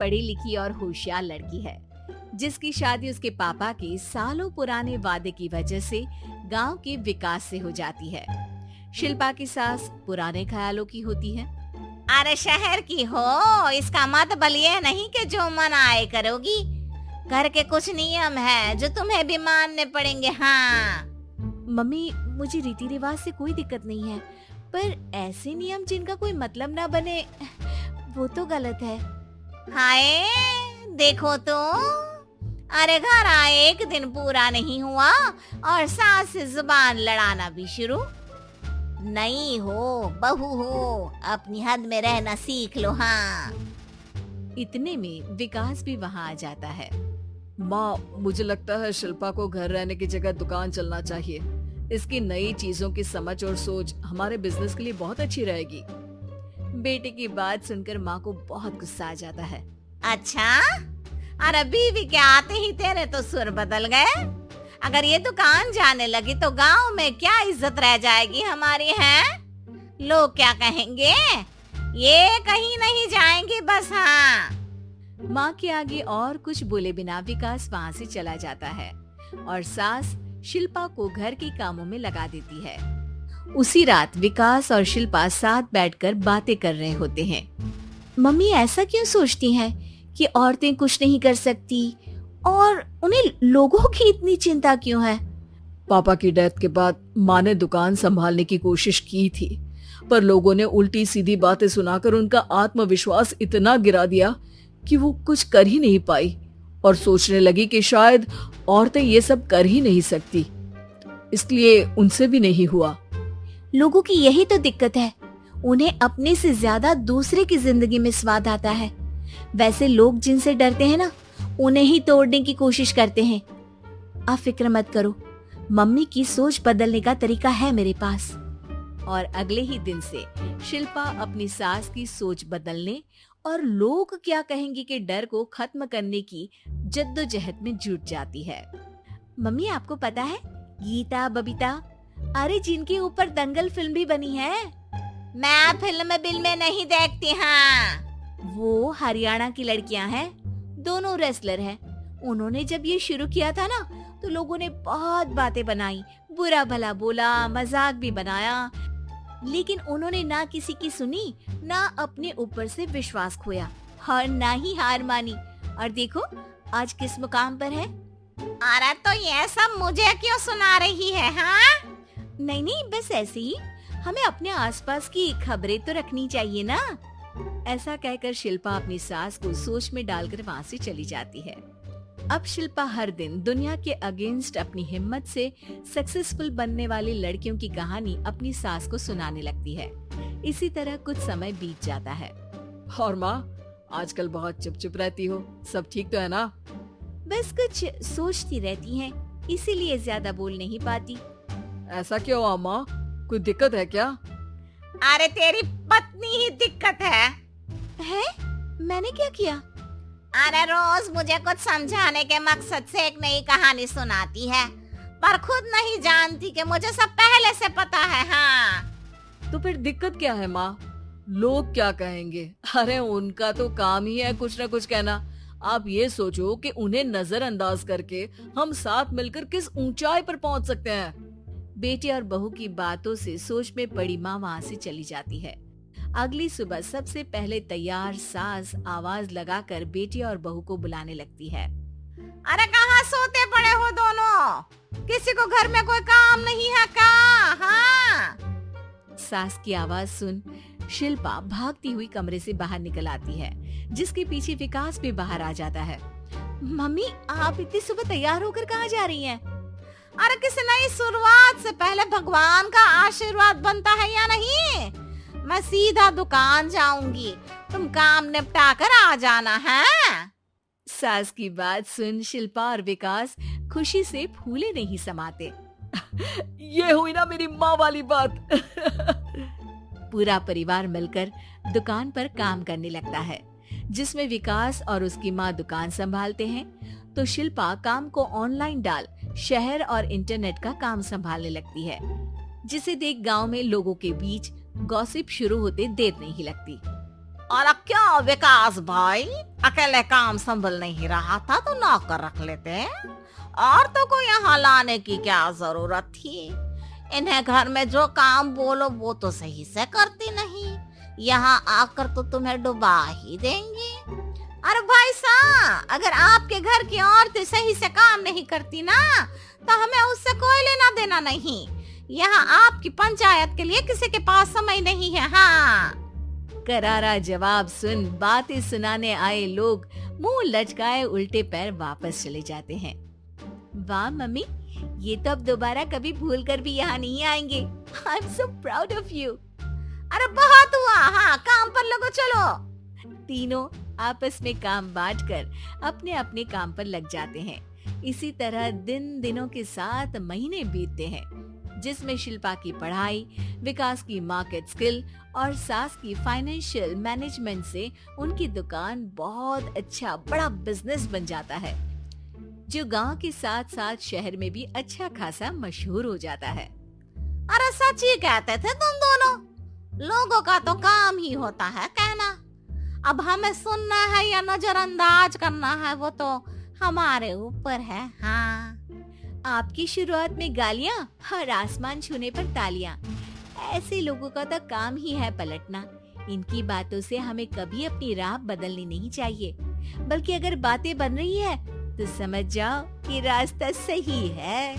पढ़ी लिखी और होशियार लड़की है, जिसकी शादी उसके पापा के सालों पुराने वादे की वजह से गांव के विकास से हो जाती है। शिल्पा की सास पुराने ख्यालों की होती है। अरे शहर की हो, इसका मतलब ये नहीं कि जो मन आए करोगी। घर के कुछ नियम है जो तुम्हें भी मानने पड़ेंगे। हाँ मम्मी, मुझे रीति रिवाज से कोई दिक्कत नहीं है, पर ऐसे नियम जिनका कोई मतलब ना बने, वो तो गलत है। हाय देखो तो, अरे घर आए एक दिन पूरा नहीं हुआ और सास से जुबान लड़ाना भी शुरू। नहीं हो, बहू हो, अपनी हद में रहना सीख लो। हाँ इतने में विकास भी वहाँ आ जाता है। माँ, मुझे लगता है शिल्पा को घर रहने की जगह दुकान चलना चाहिए। इसकी नई चीजों की समझ और सोच हमारे बिजनेस के लिए बहुत अच्छी रहेगी। बेटे की बात सुनकर माँ को बहुत गुस्सा आ जाता है। अच्छा, अरे बीवी के आते ही तेरे तो सुर बदल गए। अगर ये दुकान जाने लगी तो गांव में क्या इज्जत रह जाएगी हमारी है? लोग क्या कहेंगे? ये कहीं नहीं जाएंगी बस। हाँ माँ के आगे और कुछ बोले बिना विकास वहाँ से चला जाता है और सास शिल्पा को घर के कामों में लगा देती है। उसी रात विकास और शिल्पा साथ बैठकर बातें कर रहे होते हैं। मम्मी ऐसा क्यों सोचती हैं कि औरतें कुछ नहीं कर सकती और उन्हें लोगों की इतनी चिंता क्यों है? पापा की डेथ के बाद माँ ने दुकान संभालने की कोशिश की थी, पर लोगों ने उल्टी सीधी बातें सुनाकर उनका आत्मविश्वास इतना गिरा दिया कि वो कुछ कर ही नहीं पाई और सोचने लगी कि शायद औरतें ये सब कर ही नहीं सकती, इसलिए उनसे भी नहीं हुआ। लोगों की यही तो दिक्कत है, उन्हें अपने से ज्यादा दूसरे की जिंदगी में स्वाद आता है। वैसे लोग जिनसे डरते हैं ना, उन्हें ही तोड़ने की कोशिश करते हैं। आप फिक्र मत करो, मम्मी की सोच बदलने का तरीका है मेरे पास। और अगले ही दिन से शिल्पा अपनी सास की सोच बदलने और लोग क्या कहेंगे के डर को खत्म करने की जद्दोजहद में जुट जाती है। मम्मी, आपको पता है गीता, बबीता, अरे जिनके ऊपर दंगल फिल्म भी बनी है। मैं फिल्म बिल में नहीं देखती। हाँ वो हरियाणा की लड़कियां हैं, दोनों रेसलर हैं। उन्होंने जब ये शुरू किया था ना, तो लोगों ने बहुत बातें बनाई, बुरा भला बोला, मजाक भी बनाया, लेकिन उन्होंने ना किसी की सुनी, ना अपने ऊपर से विश्वास खोया और ना ही हार मानी। और देखो आज किस मुकाम पर है। अरे तो ये सब मुझे क्यों सुना रही है? हाँ नहीं नहीं, बस ऐसे ही, हमें अपने आसपास की खबरें तो रखनी चाहिए ना। ऐसा कहकर शिल्पा अपनी सास को सोच में डालकर वहाँ से चली जाती है। अब शिल्पा हर दिन दुनिया के अगेंस्ट अपनी हिम्मत से सक्सेसफुल बनने वाली लड़कियों की कहानी अपनी सास को सुनाने लगती है। इसी तरह कुछ समय बीत जाता है। और माँ, आजकल बहुत चुप चुप रहती हो, सब ठीक तो है ना? बस कुछ सोचती रहती हैं, इसीलिए ज्यादा बोल नहीं पाती। ऐसा क्यों हुआ माँ, कोई दिक्कत है क्या? अरे तेरी पत्नी ही दिक्कत है। मैंने क्या किया? अरे रोज मुझे कुछ समझाने के मकसद से एक नई कहानी सुनाती है, पर खुद नहीं जानती कि मुझे सब पहले से पता है। हाँ तो फिर दिक्कत क्या है माँ? लोग क्या कहेंगे? अरे उनका तो काम ही है कुछ न कुछ कहना। आप ये सोचो कि उन्हें नजरअंदाज करके हम साथ मिलकर किस ऊंचाई पर पहुंच सकते हैं। बेटे और बहू की बातों से सोच में पड़ी माँ वहाँ से चली जाती है। अगली सुबह सबसे पहले तैयार सास आवाज लगाकर बेटी और बहू को बुलाने लगती है। अरे कहाँ सोते पड़े हो दोनों? किसी को घर में कोई काम नहीं है क्या? हाँ सास की आवाज सुन शिल्पा भागती हुई कमरे से बाहर निकल आती है, जिसके पीछे विकास भी बाहर आ जाता है। मम्मी, आप इतनी सुबह तैयार होकर कहाँ जा रही हैं? अरे किसी नई शुरुआत से पहले भगवान का आशीर्वाद बनता है या नहीं? मैं सीधा दुकान जाऊंगी, तुम काम निपटा कर आ जाना है। सास की बात सुन शिल्पा और विकास खुशी से फूले नहीं समाते। ये हुई ना मेरी माँ वाली बात। पूरा परिवार मिलकर दुकान पर काम करने लगता है, जिसमें विकास और उसकी माँ दुकान संभालते हैं, तो शिल्पा काम को ऑनलाइन डाल शहर और इंटरनेट का काम संभालने लगती है, जिसे देख गांव में लोगों के बीच गॉसिप शुरू होते देर नहीं लगती। और क्या विकास भाई, अकेले काम संभल नहीं रहा था तो नौकर रख लेते। औरतों को यहाँ लाने की क्या जरूरत थी? इन्हें घर में जो काम बोलो वो तो सही से करती नहीं, यहाँ आकर तो तुम्हें डुबा ही देंगी। अरे भाई साहब, अगर आपके घर की औरतें सही से काम नहीं करती ना तो हमें उससे कोई लेना देना नहीं। यहाँ आपकी पंचायत के लिए किसी के पास समय नहीं है। हाँ, करारा जवाब सुन बातें सुनाने आए लोग मुंह लटकाए उल्टे पैर वापस चले जाते हैं। वाह मम्मी, ये तो अब दोबारा कभी भूल कर भी यहाँ नहीं आएंगे। I am so proud of you. अरे बहुत हुआ, हाँ काम पर लगो चलो। तीनों आपस में काम बांटकर अपने अपने काम पर लग जाते हैं। इसी तरह दिनों के साथ महीने बीतते हैं, जिसमें शिल्पा की पढ़ाई, विकास की मार्केट स्किल और सास की फाइनेंशियल मैनेजमेंट से उनकी दुकान बहुत अच्छा बड़ा बिजनेस बन जाता है, जो गांव के साथ साथ शहर में भी अच्छा खासा मशहूर हो जाता है। अरे सच ही कहते थे तुम दोनों, लोगों का तो काम ही होता है कहना। अब हमें सुनना है या नजरअंदाज करना है वो तो हमारे ऊपर है। हाँ, आपकी शुरुआत में गालियां और आसमान छूने पर तालियां, ऐसे लोगों का तो काम ही है पलटना। इनकी बातों से हमें कभी अपनी राह बदलनी नहीं चाहिए, बल्कि अगर बातें बन रही है तो समझ जाओ कि रास्ता सही है।